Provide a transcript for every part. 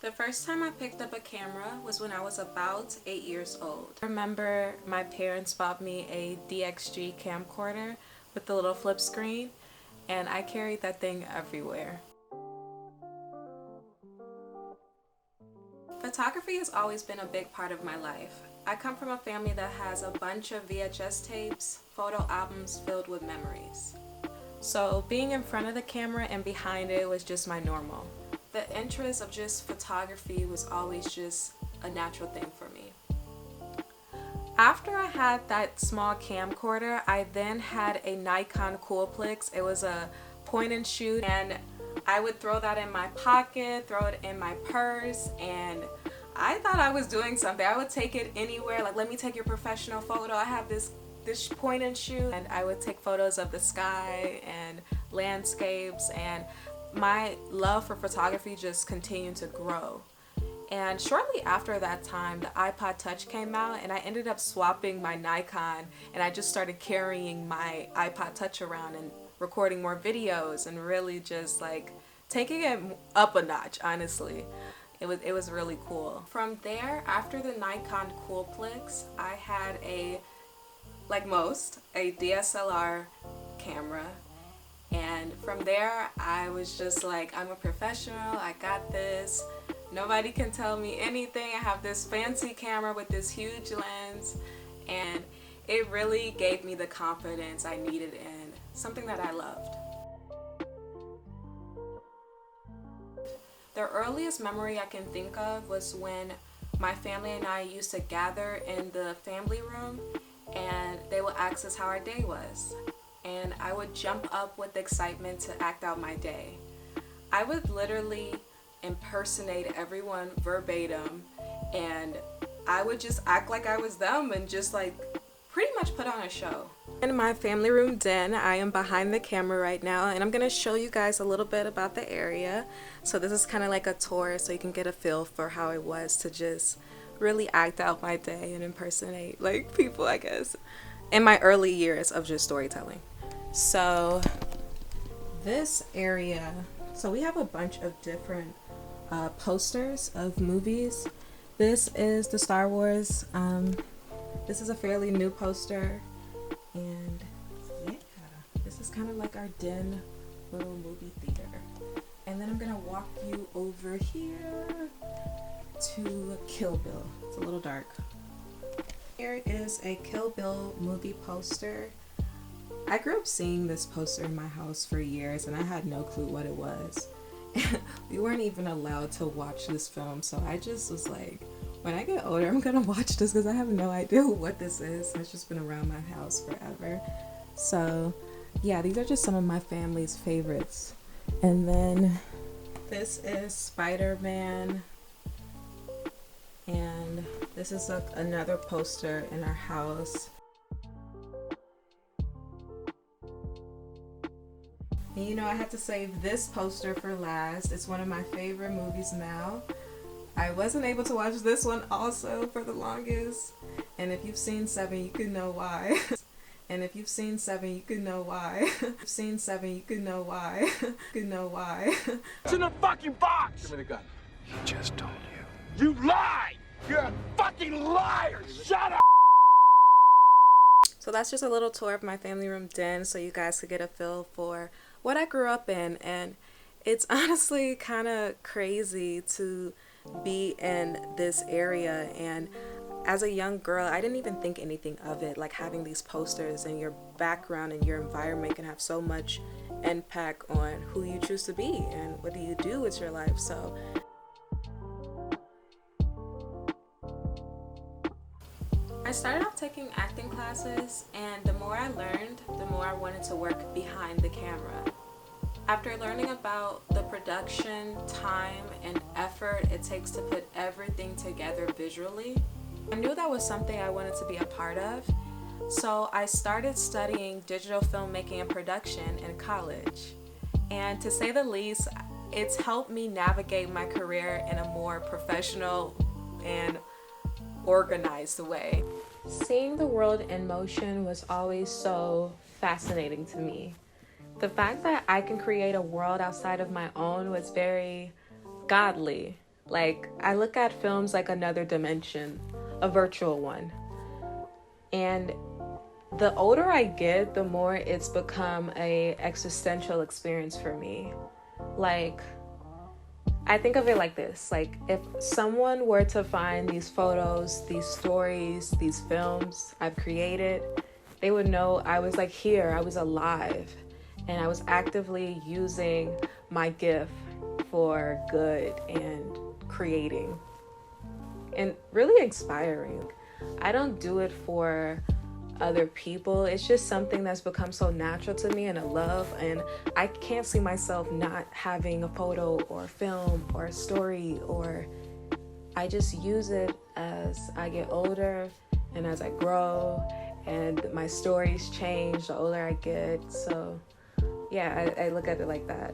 The first time I picked up a camera was when I was about 8 years old. I remember my parents bought me a DXG camcorder with the little flip screen, and I carried that thing everywhere. Photography has always been a big part of my life. I come from a family that has a bunch of VHS tapes, photo albums filled with memories. So being in front of the camera and behind it was just my normal. The interest of just photography was always just a natural thing for me. After I had that small camcorder, I then had a Nikon Coolpix. It was a point and shoot, and I would throw that in my pocket, throw it in my purse, and I thought I was doing something. I would take it anywhere, like, let me take your professional photo. I have this point and shoot, and I would take photos of the sky and landscapes, and my love for photography just continued to grow. And shortly after that time, the iPod Touch came out, and I ended up swapping my Nikon, and I just started carrying my iPod Touch around and recording more videos and really just like taking it up a notch, honestly. It was really cool. From there, after the Nikon Coolpix, I had like most, a DSLR camera. And from there, I was just like, I'm a professional, I got this. Nobody can tell me anything. I have this fancy camera with this huge lens, and it really gave me the confidence I needed in something that I loved. The earliest memory I can think of was when my family and I used to gather in the family room, and they would ask us how our day was. And I would jump up with excitement to act out my day. I would literally impersonate everyone verbatim, and I would just act like I was them and just like pretty much put on a show. In my family room den, I am behind the camera right now, and I'm gonna show you guys a little bit about the area. So this is kind of like a tour so you can get a feel for how it was to just really act out my day and impersonate like people, I guess, in my early years of just storytelling. So this area, so we have a bunch of different posters of movies. This is the Star Wars. This is a fairly new poster, and yeah, this is kind of like our den little movie theater. And then I'm gonna walk you over here to Kill Bill. It's a little dark. Here is a Kill Bill movie poster. I grew up seeing this poster in my house for years, and I had no clue what it was. We weren't even allowed to watch this film, so I just was like, when I get older, I'm gonna watch this because I have no idea what this is. It's just been around my house forever. So yeah, these are just some of my family's favorites. And then this is Spider-Man, and this is another poster in our house. And you know, I had to save this poster for last. It's one of my favorite movies now. I wasn't able to watch this one also for the longest. And if you've seen Seven, you could know why. And if you've seen Seven, you could know why. If you've seen Seven, you could know why. You could know why. It's in the fucking box! Give me the gun. He just told you. You lied! You're a fucking liar! Shut up! So that's just a little tour of my family room den so you guys could get a feel for what I grew up in. And it's honestly kind of crazy to be in this area, and as a young girl I didn't even think anything of it, like having these posters in your background and your environment can have so much impact on who you choose to be and what do you do with your life. So I started off taking acting classes, and the more I learned, the more I wanted to work behind the camera. After learning about the production, time, and effort it takes to put everything together visually. I knew that was something I wanted to be a part of, so I started studying digital filmmaking and production in college. And to say the least, it's helped me navigate my career in a more professional and organized way. Seeing the world in motion was always so fascinating to me. The fact that I can create a world outside of my own was very godly. Like, I look at films like another dimension, a virtual one. And the older I get, the more it's become a existential experience for me. Like, I think of it like this. Like, if someone were to find these photos, these stories, these films I've created, they would know I was like here, I was alive, and I was actively using my gift for good and creating. And really inspiring. I don't do it for other people. It's just something that's become so natural to me and a love, and I can't see myself not having a photo or film or a story, or I just use it as I get older and as I grow and my stories change the older I get. So yeah, I look at it like that.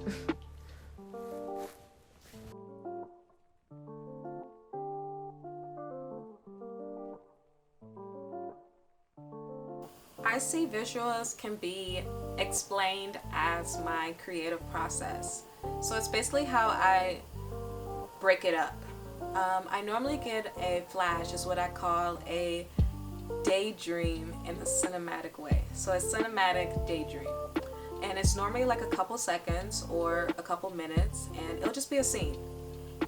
I see visuals can be explained as my creative process. So it's basically how I break it up. I normally get a flash, is what I call a daydream in a cinematic way. So a cinematic daydream. And it's normally like a couple seconds or a couple minutes, and it'll just be a scene.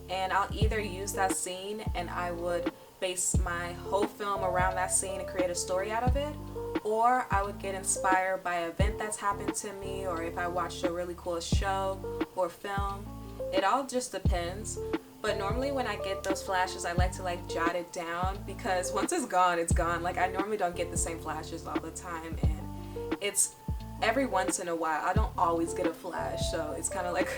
And I'll either use that scene and I would base my whole film around that scene and create a story out of it, or I would get inspired by an event that's happened to me, or if I watched a really cool show or film. It all just depends. But normally when I get those flashes, I like to like jot it down, because once it's gone, it's gone. Like, I normally don't get the same flashes all the time, and it's every once in a while. I don't always get a flash, so it's kind of like,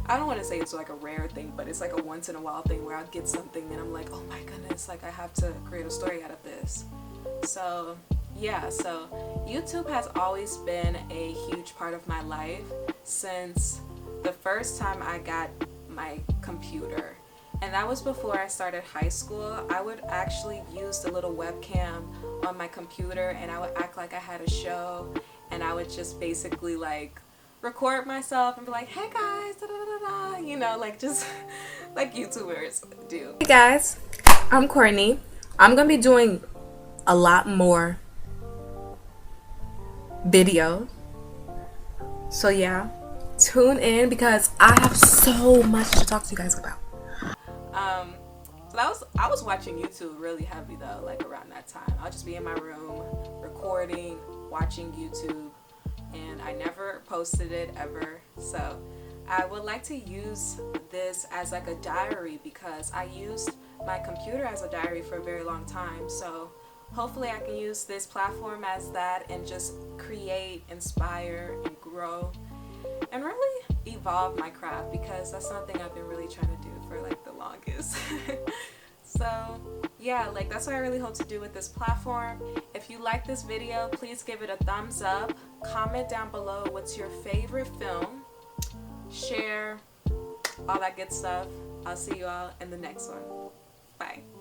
I don't want to say it's like a rare thing, but it's like a once in a while thing where I'll get something and I'm like, oh my goodness, like I have to create a story out of this. So yeah, so YouTube has always been a huge part of my life since the first time I got my computer. And that was before I started high school. I would actually use the little webcam on my computer and I would act like I had a show, and I would just basically like record myself and be like, hey guys, da, da, da, da, you know, like just like YouTubers do. Hey guys, I'm Courtney. I'm gonna be doing a lot more video, so yeah, tune in because I have so much to talk to you guys about. So I was watching YouTube really heavy though, like around that time. I'll just be in my room recording, watching YouTube, and I never posted it ever. So I would like to use this as like a diary, because I used my computer as a diary for a very long time. So hopefully I can use this platform as that and just create, inspire, and grow, and really evolve my craft, because that's something I've been really trying to do for like the longest. So yeah, like that's what I really hope to do with this platform. If you like this video, please give it a thumbs up. Comment down below what's your favorite film. Share, all that good stuff. I'll see you all in the next one. Bye.